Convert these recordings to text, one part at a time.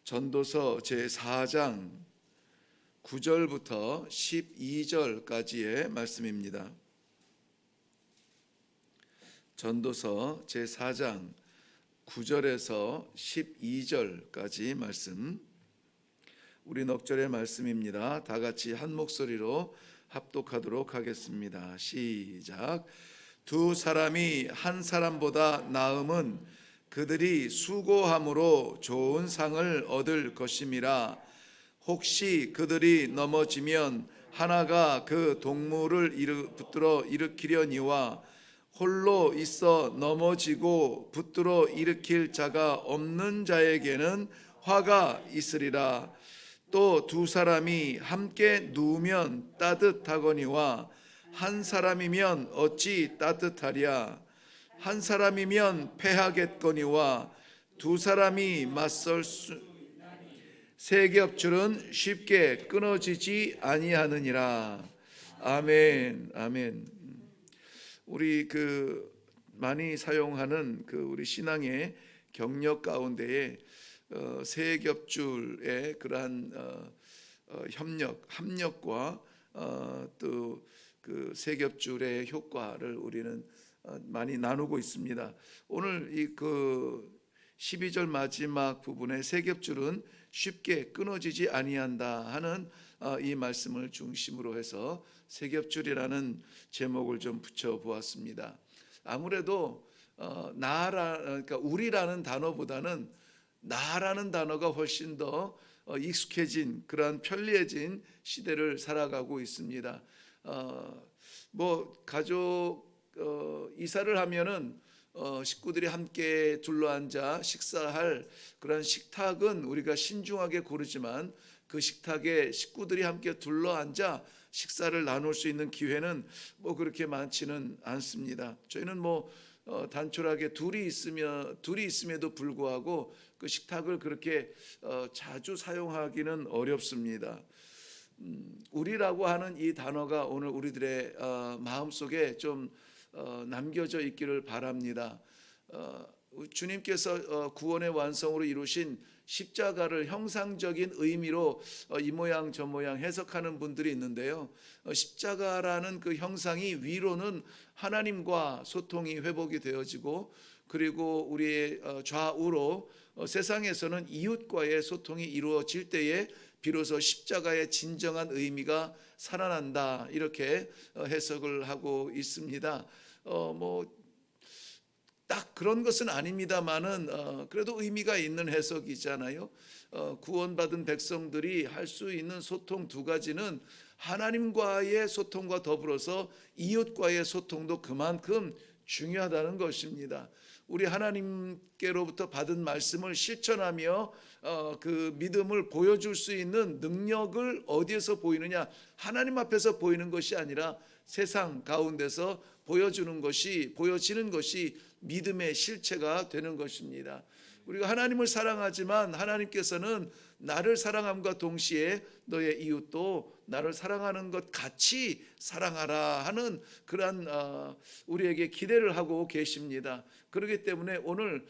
전도서 제4장 9절부터 12절까지의 말씀입니다. 전도서 제4장 9절에서 12절까지 말씀, 우리 넉절의 말씀입니다. 다 같이 한 목소리로 합독하도록 하겠습니다. 시작. 두 사람이 한 사람보다 나음은 그들이 수고함으로 좋은 상을 얻을 것임이라. 혹시 그들이 넘어지면 하나가 그 동물을 붙들어 일으키려니와 홀로 있어 넘어지고 붙들어 일으킬 자가 없는 자에게는 화가 있으리라. 또 두 사람이 함께 누우면 따뜻하거니와 한 사람이면 어찌 따뜻하랴. 한 사람이면 패하겠거니와 두 사람이 맞설 수 세 겹줄은 쉽게 끊어지지 아니하느니라. 아멘. 아멘. 우리 많이 사용하는 우리 신앙의 경력 가운데에 세 겹줄의 그러한 합력과 또 그 세 겹줄의 효과를 우리는 많이 나누고 있습니다. 오늘 이 12절 마지막 부분의 세 겹줄은 쉽게 끊어지지 아니한다 하는 이 말씀을 중심으로 해서 세 겹줄이라는 제목을 좀 붙여 보았습니다. 아무래도 그러니까 우리라는 단어보다는 나라는 단어가 훨씬 더 익숙해진 그러한 편리해진 시대를 살아가고 있습니다. 가족 이사를 하면은 식구들이 함께 둘러앉아 식사할 그런 식탁은 우리가 신중하게 고르지만 그 식탁에 식구들이 함께 둘러앉아 식사를 나눌 수 있는 기회는 그렇게 많지는 않습니다. 저희는 단촐하게 둘이 있음에도 불구하고 그 식탁을 그렇게 자주 사용하기는 어렵습니다. 우리라고 하는 이 단어가 오늘 우리들의 마음속에 좀 남겨져 있기를 바랍니다. 주님께서 구원의 완성으로 이루신 십자가를 형상적인 의미로 이 모양 저 모양 해석하는 분들이 있는데요. 십자가라는 그 형상이 위로는 하나님과 소통이 회복이 되어지고, 그리고 우리의 좌우로 세상에서는 이웃과의 소통이 이루어질 때에 비로소 십자가의 진정한 의미가 살아난다, 이렇게 해석을 하고 있습니다. 딱 그런 것은 아닙니다만은 그래도 의미가 있는 해석이잖아요. 구원받은 백성들이 할 수 있는 소통 두 가지는 하나님과의 소통과 더불어서 이웃과의 소통도 그만큼 중요하다는 것입니다. 우리 하나님께로부터 받은 말씀을 실천하며 그 믿음을 보여줄 수 있는 능력을 어디에서 보이느냐? 하나님 앞에서 보이는 것이 아니라 세상 가운데서 보여지는 것이 믿음의 실체가 되는 것입니다. 우리가 하나님을 사랑하지만 하나님께서는 나를 사랑함과 동시에 너의 이웃도 나를 사랑하는 것 같이 사랑하라 하는 그러한 우리에게 기대를 하고 계십니다. 그렇기 때문에 오늘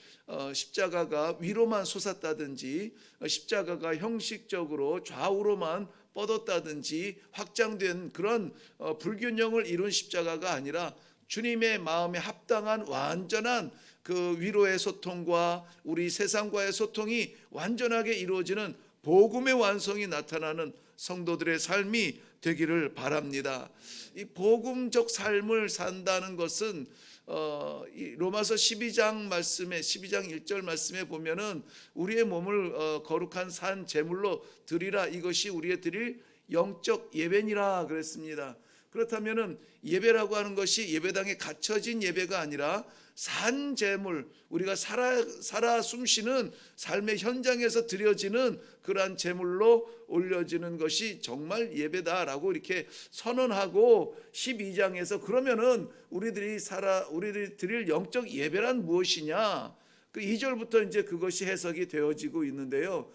십자가가 위로만 솟았다든지 십자가가 형식적으로 좌우로만 뻗었다든지 확장된 그런 불균형을 이룬 십자가가 아니라 주님의 마음에 합당한 완전한 그 위로의 소통과 우리 세상과의 소통이 완전하게 이루어지는 복음의 완성이 나타나는 성도들의 삶이 되기를 바랍니다. 이 복음적 삶을 산다는 것은 로마서 12장 1절 말씀에 보면은 우리의 몸을 거룩한 산 제물로 드리라, 이것이 우리의 드릴 영적 예배니라 그랬습니다. 그렇다면은 예배라고 하는 것이 예배당에 갇혀진 예배가 아니라 산 제물, 우리가 살아 숨쉬는 삶의 현장에서 드려지는 그러한 제물로 올려지는 것이 정말 예배다라고 이렇게 선언하고 12장에서 그러면은 우리들이 드릴 영적 예배란 무엇이냐? 그 2절부터 이제 그것이 해석이 되어지고 있는데요.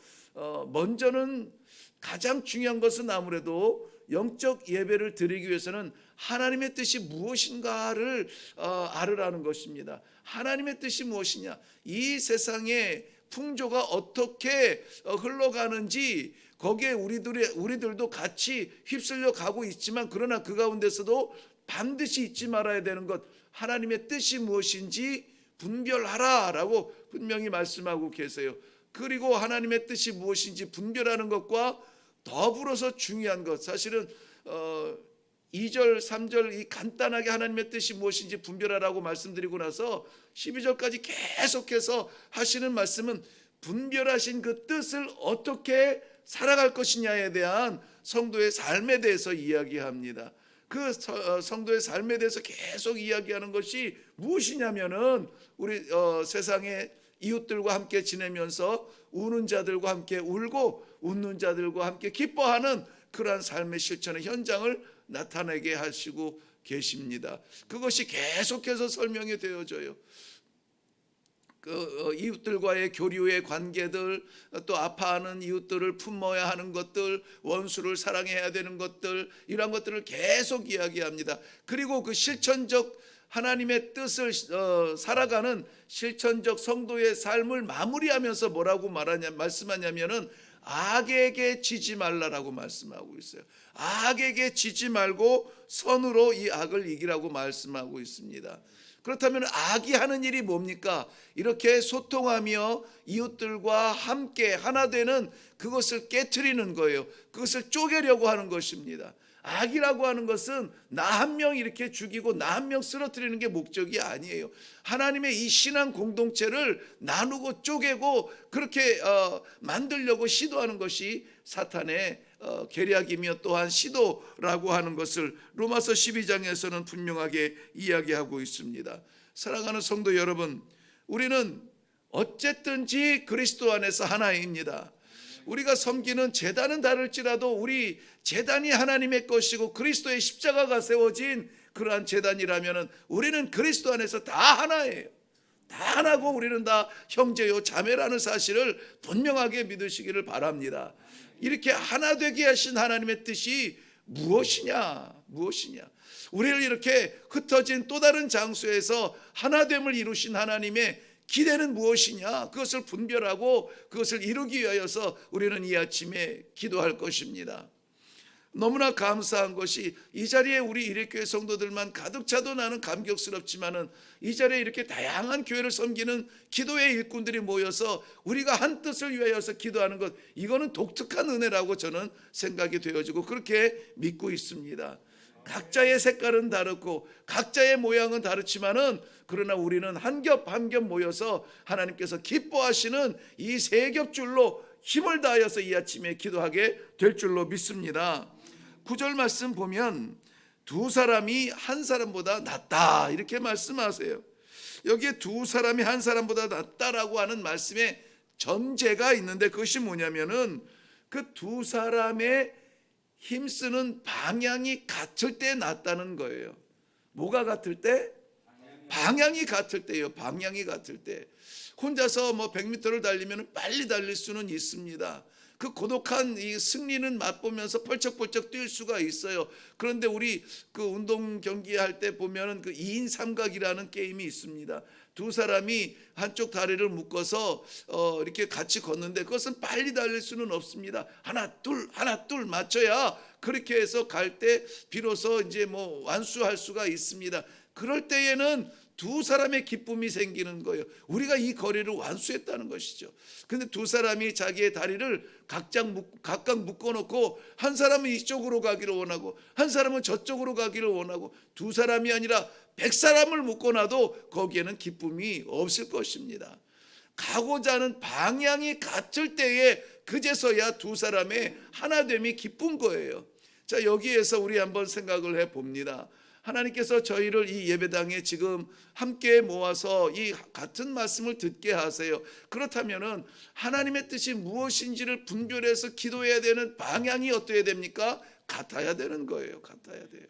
먼저는 가장 중요한 것은 아무래도 영적 예배를 드리기 위해서는 하나님의 뜻이 무엇인가를 알으라는 것입니다. 하나님의 뜻이 무엇이냐? 이 세상에 풍조가 어떻게 흘러가는지 거기에 우리들도 같이 휩쓸려 가고 있지만, 그러나 그 가운데서도 반드시 잊지 말아야 되는 것, 하나님의 뜻이 무엇인지 분별하라라고 분명히 말씀하고 계세요. 그리고 하나님의 뜻이 무엇인지 분별하는 것과 더불어서 중요한 것, 사실은 2절 3절 이 간단하게 하나님의 뜻이 무엇인지 분별하라고 말씀드리고 나서 12절까지 계속해서 하시는 말씀은 분별하신 그 뜻을 어떻게 살아갈 것이냐에 대한 성도의 삶에 대해서 이야기합니다. 그 성도의 삶에 대해서 계속 이야기하는 것이 무엇이냐면은 우리 세상의 이웃들과 함께 지내면서 우는 자들과 함께 울고 웃는 자들과 함께 기뻐하는 그러한 삶의 실천의 현장을 나타내게 하시고 계십니다. 그것이 계속해서 설명이 되어져요. 이웃들과의 교류의 관계들, 또 아파하는 이웃들을 품어야 하는 것들, 원수를 사랑해야 되는 것들, 이런 것들을 계속 이야기합니다. 그리고 그 실천적 하나님의 뜻을 살아가는 실천적 성도의 삶을 마무리하면서 뭐라고 말씀하냐면은 악에게 지지 말라라고 말씀하고 있어요. 악에게 지지 말고 선으로 이 악을 이기라고 말씀하고 있습니다. 그렇다면 악이 하는 일이 뭡니까? 이렇게 소통하며 이웃들과 함께 하나 되는 그것을 깨트리는 거예요. 그것을 쪼개려고 하는 것입니다. 악이라고 하는 것은 나 한 명 이렇게 죽이고 나 한 명 쓰러뜨리는 게 목적이 아니에요. 하나님의 이 신앙 공동체를 나누고 쪼개고 그렇게 만들려고 시도하는 것이 사탄의 계략이며 또한 시도라고 하는 것을 로마서 12장에서는 분명하게 이야기하고 있습니다. 사랑하는 성도 여러분, 우리는 어쨌든지 그리스도 안에서 하나입니다. 우리가 섬기는 제단은 다를지라도 우리 제단이 하나님의 것이고 그리스도의 십자가가 세워진 그러한 제단이라면 우리는 그리스도 안에서 다 하나예요. 다 하나고 우리는 다 형제요 자매라는 사실을 분명하게 믿으시기를 바랍니다. 이렇게 하나 되게 하신 하나님의 뜻이 무엇이냐? 우리를 이렇게 흩어진 또 다른 장소에서 하나됨을 이루신 하나님의 기대는 무엇이냐? 그것을 분별하고 그것을 이루기 위하여서 우리는 이 아침에 기도할 것입니다. 너무나 감사한 것이 이 자리에 우리 일일교회 성도들만 가득 차도 나는 감격스럽지만은 이 자리에 이렇게 다양한 교회를 섬기는 기도의 일꾼들이 모여서 우리가 한 뜻을 위하여서 기도하는 것, 이거는 독특한 은혜라고 저는 생각이 되어지고 그렇게 믿고 있습니다. 각자의 색깔은 다르고 각자의 모양은 다르지만은 그러나 우리는 한 겹 한 겹 모여서 하나님께서 기뻐하시는 이 세 겹줄로 힘을 다하여서 이 아침에 기도하게 될 줄로 믿습니다. 9절 말씀 보면 두 사람이 한 사람보다 낫다 이렇게 말씀하세요. 여기에 두 사람이 한 사람보다 낫다라고 하는 말씀에 전제가 있는데 그것이 뭐냐면은 그 두 사람의 힘쓰는 방향이 같을 때 낫다는 거예요. 뭐가 같을 때? 방향이 같을 때요. 방향이 같을 때. 혼자서 100m를 달리면 빨리 달릴 수는 있습니다. 그 고독한 이 승리는 맛보면서 펄쩍펄쩍 뛸 수가 있어요. 그런데 우리 그 운동 경기할 때 보면은 그 2인 삼각이라는 게임이 있습니다. 두 사람이 한쪽 다리를 묶어서 이렇게 같이 걷는데 그것은 빨리 달릴 수는 없습니다. 하나 둘 맞춰야 그렇게 해서 갈 때 비로소 이제 완수할 수가 있습니다. 그럴 때에는 두 사람의 기쁨이 생기는 거예요. 우리가 이 거리를 완수했다는 것이죠. 근데 두 사람이 자기의 다리를 각각 묶어놓고 한 사람은 이쪽으로 가기를 원하고 한 사람은 저쪽으로 가기를 원하고 두 사람이 아니라 100사람을 묶어놔도 거기에는 기쁨이 없을 것입니다. 가고자 하는 방향이 같을 때에 그제서야 두 사람의 하나됨이 기쁜 거예요. 자, 여기에서 우리 한번 생각을 해봅니다. 하나님께서 저희를 이 예배당에 지금 함께 모아서 이 같은 말씀을 듣게 하세요. 그렇다면은 하나님의 뜻이 무엇인지를 분별해서 기도해야 되는 방향이 어떻게 됩니까? 같아야 되는 거예요. 같아야 돼요.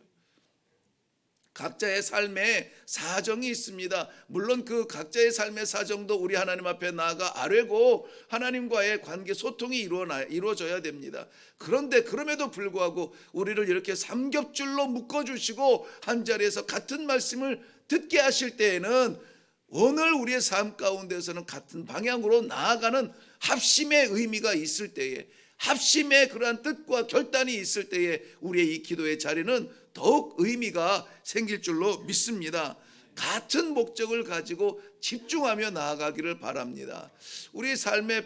각자의 삶에 사정이 있습니다. 물론 그 각자의 삶의 사정도 우리 하나님 앞에 나아가 아뢰고 하나님과의 관계 소통이 이루어져야 됩니다. 그런데 그럼에도 불구하고 우리를 이렇게 삼겹줄로 묶어주시고 한 자리에서 같은 말씀을 듣게 하실 때에는 오늘 우리의 삶 가운데서는 같은 방향으로 나아가는 합심의 의미가 있을 때에, 합심의 그러한 뜻과 결단이 있을 때에 우리의 이 기도의 자리는 더욱 의미가 생길 줄로 믿습니다. 같은 목적을 가지고 집중하며 나아가기를 바랍니다. 우리 삶의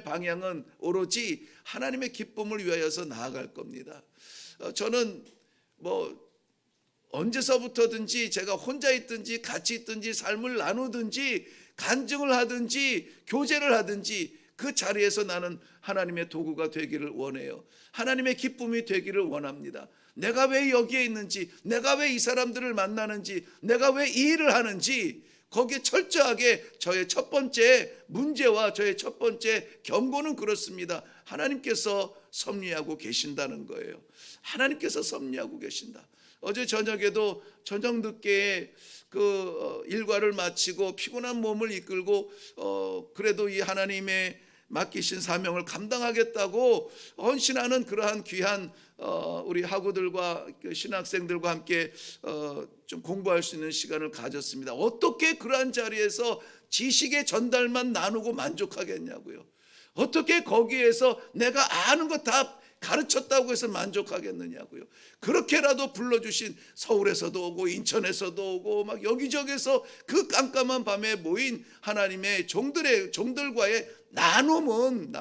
방향은 오로지 하나님의 기쁨을 위하여서 나아갈 겁니다. 저는 언제서부터든지 제가 혼자 있든지 같이 있든지 삶을 나누든지 간증을 하든지 교제를 하든지 그 자리에서 나는 하나님의 도구가 되기를 원해요. 하나님의 기쁨이 되기를 원합니다. 내가 왜 여기에 있는지, 내가 왜 이 사람들을 만나는지, 내가 왜 이 일을 하는지 거기에 철저하게 저의 첫 번째 문제와 저의 첫 번째 경고는 그렇습니다. 하나님께서 섭리하고 계신다는 거예요. 하나님께서 섭리하고 계신다. 어제 저녁에도 저녁 늦게 일과를 마치고 피곤한 몸을 이끌고 그래도 이 하나님의 맡기신 사명을 감당하겠다고 헌신하는 그러한 귀한 우리 학우들과 신학생들과 함께 좀 공부할 수 있는 시간을 가졌습니다. 어떻게 그러한 자리에서 지식의 전달만 나누고 만족하겠냐고요. 어떻게 거기에서 내가 아는 거 다 가르쳤다고 해서 만족하겠느냐고요. 그렇게라도 불러주신 서울에서도 오고 인천에서도 오고 막 여기저기서 그 깜깜한 밤에 모인 하나님의 종들과의 나눔은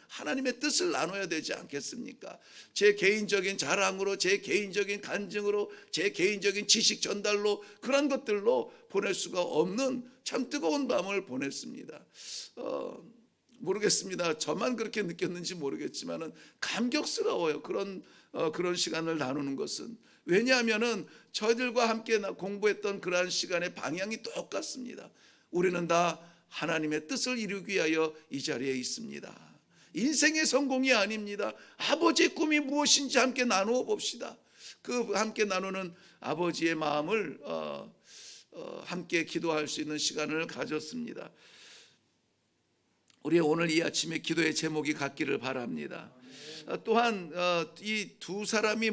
하나님의 뜻을 나눠야 되지 않겠습니까? 제 개인적인 자랑으로, 제 개인적인 간증으로, 제 개인적인 지식 전달로 그런 것들로 보낼 수가 없는 참 뜨거운 밤을 보냈습니다. 모르겠습니다. 저만 그렇게 느꼈는지 모르겠지만은 감격스러워요. 그런 시간을 나누는 것은. 왜냐하면은 저희들과 함께 공부했던 그러한 시간의 방향이 똑같습니다. 우리는 다 하나님의 뜻을 이루기 위하여 이 자리에 있습니다. 인생의 성공이 아닙니다. 아버지의 꿈이 무엇인지 함께 나누어 봅시다. 그 함께 나누는 아버지의 마음을 함께 기도할 수 있는 시간을 가졌습니다. 우리 오늘 이 아침에 기도의 제목이 같기를 바랍니다. 또한 이 두 사람이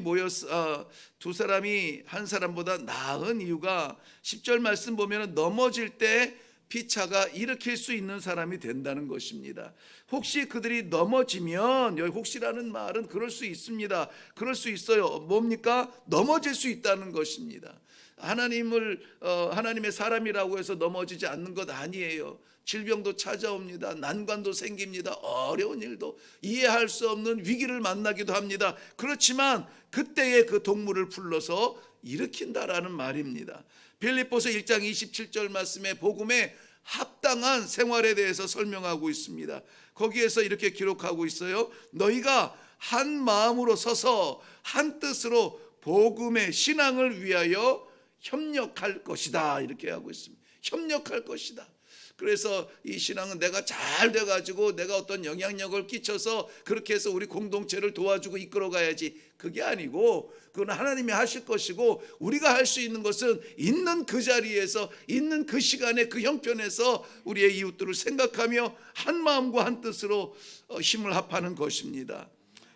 두 사람이 한 사람보다 나은 이유가 10절 말씀 보면 넘어질 때 피차가 일으킬 수 있는 사람이 된다는 것입니다. 혹시 그들이 넘어지면, 여기 혹시라는 말은 그럴 수 있습니다. 그럴 수 있어요. 뭡니까? 넘어질 수 있다는 것입니다. 하나님의 사람이라고 해서 넘어지지 않는 것 아니에요. 질병도 찾아옵니다. 난관도 생깁니다. 어려운 일도, 이해할 수 없는 위기를 만나기도 합니다. 그렇지만 그때의 그 동물을 불러서 일으킨다라는 말입니다. 빌립보서 1장 27절 말씀에 복음에 합당한 생활에 대해서 설명하고 있습니다. 거기에서 이렇게 기록하고 있어요. 너희가 한 마음으로 서서 한 뜻으로 복음의 신앙을 위하여 협력할 것이다, 이렇게 하고 있습니다. 협력할 것이다. 그래서 이 신앙은 내가 잘 돼가지고 내가 어떤 영향력을 끼쳐서 그렇게 해서 우리 공동체를 도와주고 이끌어 가야지, 그게 아니고 그건 하나님이 하실 것이고, 우리가 할 수 있는 것은 있는 그 자리에서, 있는 그 시간에, 그 형편에서 우리의 이웃들을 생각하며 한 마음과 한 뜻으로 힘을 합하는 것입니다.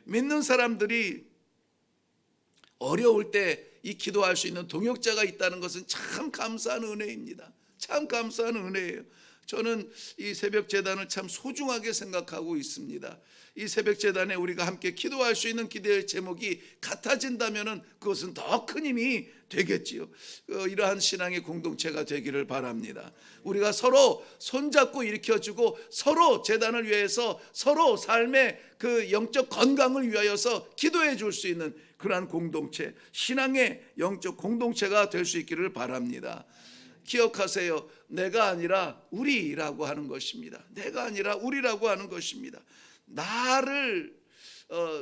믿는 사람들이 어려울 때 이 기도할 수 있는 동역자가 있다는 것은 참 감사한 은혜입니다. 참 감사한 은혜예요. 저는 이 새벽 제단을 참 소중하게 생각하고 있습니다. 이 새벽 제단에 우리가 함께 기도할 수 있는 기도의 제목이 같아진다면은 그것은 더 큰 힘이 되겠지요. 이러한 신앙의 공동체가 되기를 바랍니다. 우리가 서로 손잡고 일으켜주고 서로 제단을 위해서 서로 삶의 그 영적 건강을 위하여서 기도해 줄 수 있는 그러한 공동체, 신앙의 영적 공동체가 될 수 있기를 바랍니다. 기억하세요. 내가 아니라 우리라고 하는 것입니다. 내가 아니라 우리라고 하는 것입니다. 나를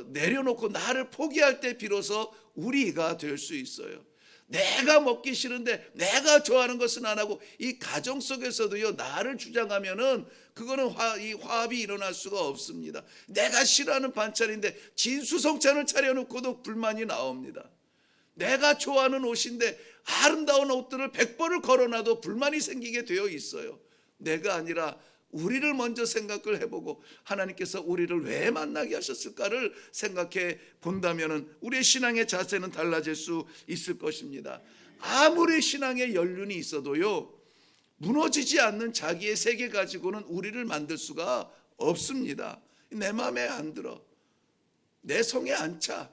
내려놓고 나를 포기할 때 비로소 우리가 될 수 있어요. 내가 먹기 싫은데 내가 좋아하는 것은 안 하고, 이 가정 속에서도요, 나를 주장하면은 그거는 화합이 일어날 수가 없습니다. 내가 싫어하는 반찬인데 진수성찬을 차려놓고도 불만이 나옵니다. 내가 좋아하는 옷인데 아름다운 옷들을 100번을 걸어놔도 불만이 생기게 되어 있어요. 내가 아니라 우리를 먼저 생각을 해보고 하나님께서 우리를 왜 만나게 하셨을까를 생각해 본다면 우리의 신앙의 자세는 달라질 수 있을 것입니다. 아무리 신앙의 연륜이 있어도요, 무너지지 않는 자기의 세계 가지고는 우리를 만들 수가 없습니다. 내 마음에 안 들어, 내 성에 안 차,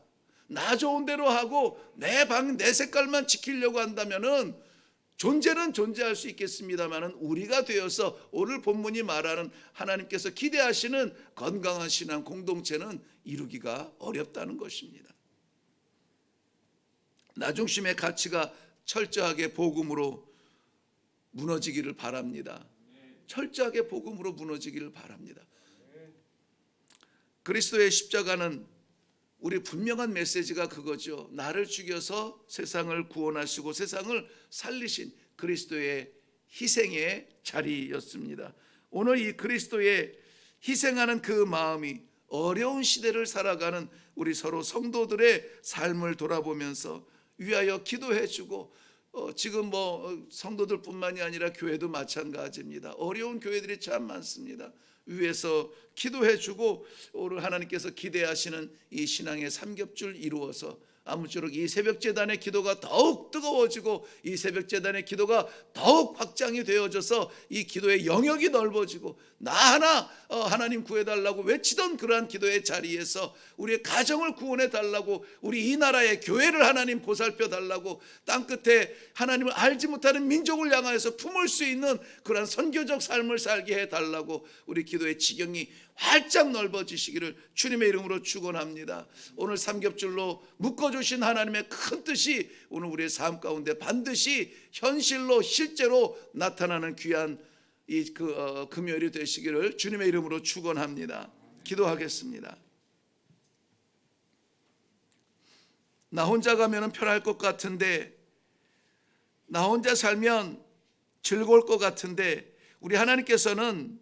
나 좋은 대로 하고 내 색깔만 지키려고 한다면은 존재는 존재할 수 있겠습니다만은 우리가 되어서 오늘 본문이 말하는 하나님께서 기대하시는 건강한 신앙 공동체는 이루기가 어렵다는 것입니다. 나 중심의 가치가 철저하게 복음으로 무너지기를 바랍니다. 철저하게 복음으로 무너지기를 바랍니다. 그리스도의 십자가는 우리 분명한 메시지가 그거죠. 나를 죽여서 세상을 구원하시고 세상을 살리신 그리스도의 희생의 자리였습니다. 오늘 이 그리스도의 희생하는 그 마음이 어려운 시대를 살아가는 우리 서로 성도들의 삶을 돌아보면서 위하여 기도해주고, 지금 성도들뿐만이 아니라 교회도 마찬가지입니다. 어려운 교회들이 참 많습니다. 위에서 기도해주고 오늘 하나님께서 기대하시는 이 신앙의 삼겹줄 이루어서 아무쪼록 이 새벽제단의 기도가 더욱 뜨거워지고 이 새벽제단의 기도가 더욱 확장이 되어져서 이 기도의 영역이 넓어지고 나 하나 하나님 구해달라고 외치던 그러한 기도의 자리에서 우리의 가정을 구원해 달라고, 우리 이 나라의 교회를 하나님 보살펴 달라고, 땅끝에 하나님을 알지 못하는 민족을 향하여서 품을 수 있는 그러한 선교적 삶을 살게 해달라고 우리 기도의 지경이 활짝 넓어지시기를 주님의 이름으로 축원합니다. 오늘 삼겹줄로 묶어주신 하나님의 큰 뜻이 오늘 우리의 삶 가운데 반드시 현실로 실제로 나타나는 귀한 이 금요일이 되시기를 주님의 이름으로 축원합니다. 기도하겠습니다. 나 혼자 가면 편할 것 같은데, 나 혼자 살면 즐거울 것 같은데, 우리 하나님께서는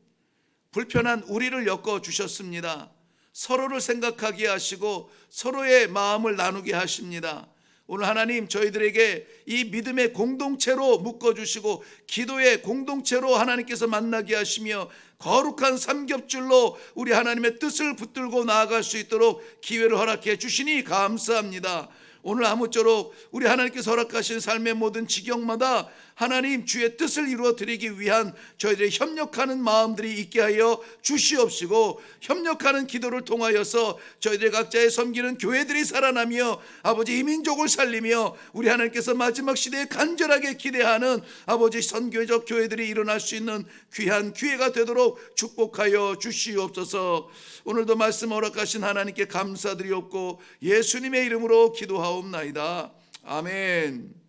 불편한 우리를 엮어주셨습니다. 서로를 생각하게 하시고 서로의 마음을 나누게 하십니다. 오늘 하나님 저희들에게 이 믿음의 공동체로 묶어주시고 기도의 공동체로 하나님께서 만나게 하시며 거룩한 삼겹줄로 우리 하나님의 뜻을 붙들고 나아갈 수 있도록 기회를 허락해 주시니 감사합니다. 오늘 아무쪼록 우리 하나님께서 허락하신 삶의 모든 지경마다 하나님 주의 뜻을 이루어 드리기 위한 저희들의 협력하는 마음들이 있게 하여 주시옵시고, 협력하는 기도를 통하여서 저희들 각자의 섬기는 교회들이 살아나며 아버지 이 민족을 살리며 우리 하나님께서 마지막 시대에 간절하게 기대하는 아버지 선교적 교회들이 일어날 수 있는 귀한 기회가 되도록 축복하여 주시옵소서. 오늘도 말씀 허락하신 하나님께 감사드리옵고 예수님의 이름으로 기도하옵나이다. 아멘.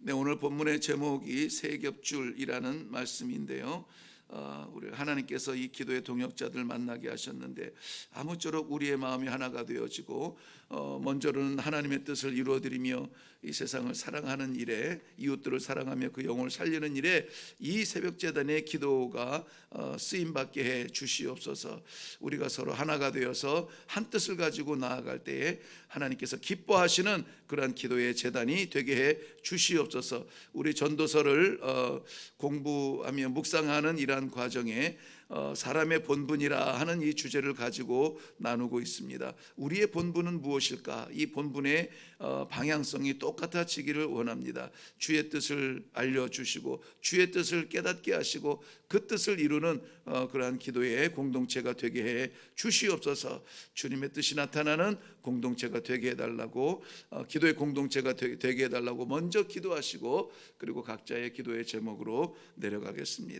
네, 오늘 본문의 제목이 새겹줄이라는 말씀인데요. 우리 하나님께서 이 기도의 동역자들 만나게 하셨는데 아무쪼록 우리의 마음이 하나가 되어지고 먼저는 하나님의 뜻을 이루어드리며 이 세상을 사랑하는 일에, 이웃들을 사랑하며 그 영혼을 살리는 일에 이 새벽제단의 기도가 쓰임받게 해 주시옵소서. 우리가 서로 하나가 되어서 한 뜻을 가지고 나아갈 때에 하나님께서 기뻐하시는 그러한 기도의 제단이 되게 해 주시옵소서. 우리 전도서를 공부하며 묵상하는 이러한 과정에 사람의 본분이라 하는 이 주제를 가지고 나누고 있습니다. 우리의 본분은 무엇일까? 이 본분의 방향성이 똑같아지기를 원합니다. 주의 뜻을 알려주시고 주의 뜻을 깨닫게 하시고 그 뜻을 이루는 그러한 기도의 공동체가 되게 해 주시옵소서. 주님의 뜻이 나타나는 공동체가 되게 해달라고, 기도의 공동체가 되게 해달라고 먼저 기도하시고 그리고 각자의 기도의 제목으로 내려가겠습니다.